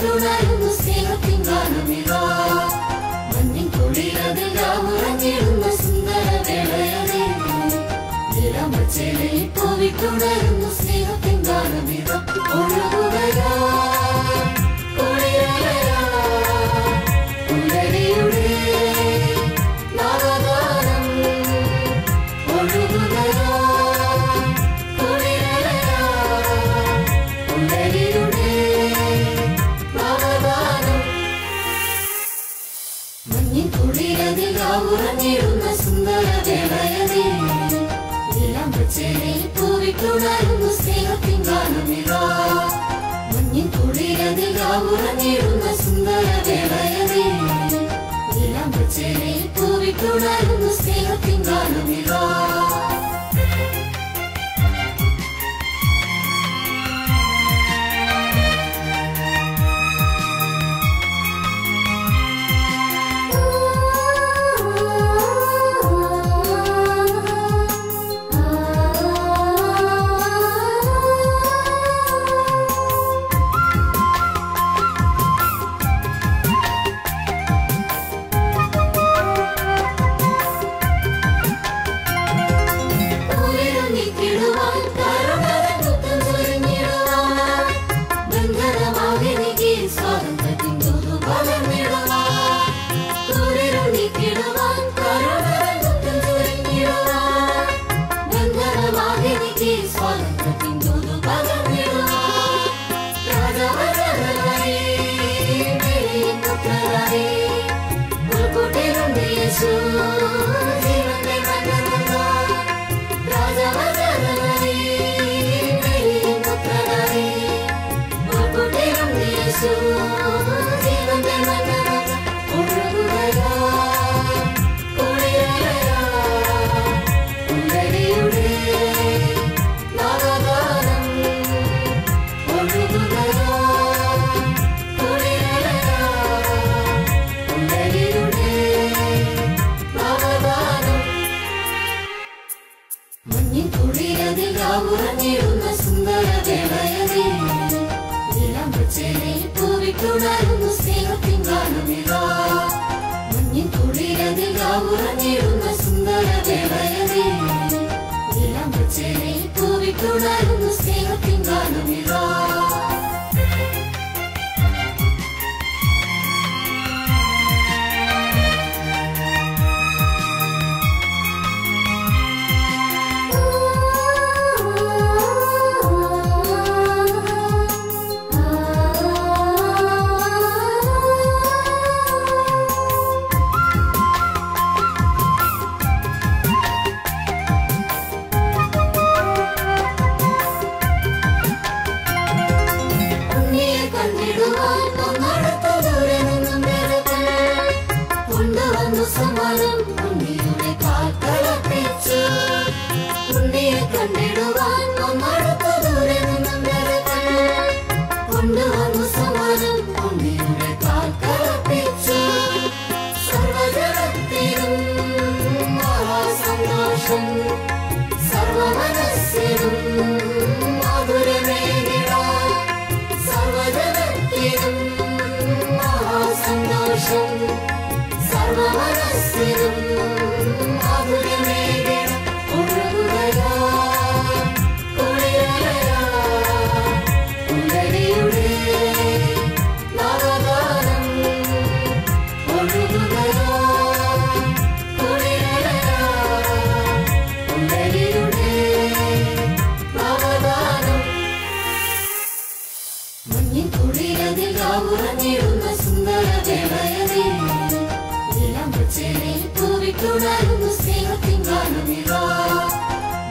പൂവിട്ടുണരുന്നു സ്നേഹത്തിൻ ഗാനമിതാ മഞ്ഞിൻ കുളിരതിൽ ഉറങ്ങിടുന്ന സുന്ദര വേളയതേ നിലമച്ചേലയിൽ പൂവിട്ടുണരുന്നു സ്നേഹത്തിൻ ഗാനമിതാ ഒഴുകുകയാ കുളിരലയാ പുലരിയുടെ നവഗാനം ഒഴുകുകയാ കുളിരലയാ പുലരിയുടെ നവഗാനം മഞ്ഞിൻ കുളിരതിൽ ഉറങ്ങിടുന്ന സുന്ദര വേളയതേ നിലമച്ചേലയിൽ പൂവിട്ടുണരുന്നു സ്നേഹത്തിൻ ഗാനമിതാ മഞ്ഞിൻ കുളിരതിൽ ഉറങ്ങിടുന്ന സുന്ദര വേളയതേ നിലമച്ചേലയിൽ പൂവിട്ടുണരുന്നു സ്നേഹത്തിൻ ഗാനമിതാ ഉറങ്ങിടുന്ന സുന്ദര വേളയതേ നിലമച്ചേലയിൽ പൂവിട്ടുണരുന്നു സ്നേഹത്തിൻ ഗാനമിതാ മഞ്ഞിൻ കുളിരതിൽ ഉറങ്ങിടുന്ന സുന്ദര വേളയതേ നിലമച്ചേലയിൽ പൂവിട്ടുണരുന്നു സ്നേഹത്തിൻ ഗാനമിതാ സമാനം ഉണ്ണിയുടെ കാൽത്തളപ്പിച്ചു ഉണ്ണിയെ കണ്ടിടുവാൻ ഒന്നടുത്ത ദൂരെ നിന്നും കൊണ്ടുവന്നു സമാനം ഉണ്ണിയുടെ കാൽത്തളപ്പിച്ചു സർവജനത്തിനും മഹാസന്തോഷം സർവമനസ്സിനും മധുരമേകിടാൻ സർവജനത്തിനും മഹാസന്തോഷം സർവമനസ്സിനും മധുരമേകിട ഒഴുകുകയാ കുളിരലയാ പുലരിയുടെ നവഗാനം ഒഴുകുകയാ കുളിരലയാ പുലരിയുടെ നവഗാനം മഞ്ഞിൻ കുളിരതിൽ ഉറങ്ങിടുന്ന സുന്ദര വേളയതേ നിലമച്ചേലയിൽ പൂവിട്ടുണരുന്നു സ്നേഹത്തിൻ ഗാനമിതാ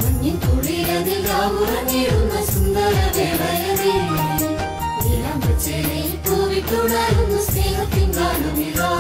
മഞ്ഞിൻ കുളിരതിൽ ഉറങ്ങിടുന്ന സുന്ദര വേളയതേ നിലമച്ചേലയിൽ പൂവിട്ടുണരുന്നു സ്നേഹത്തിൻ ഗാനമിതാ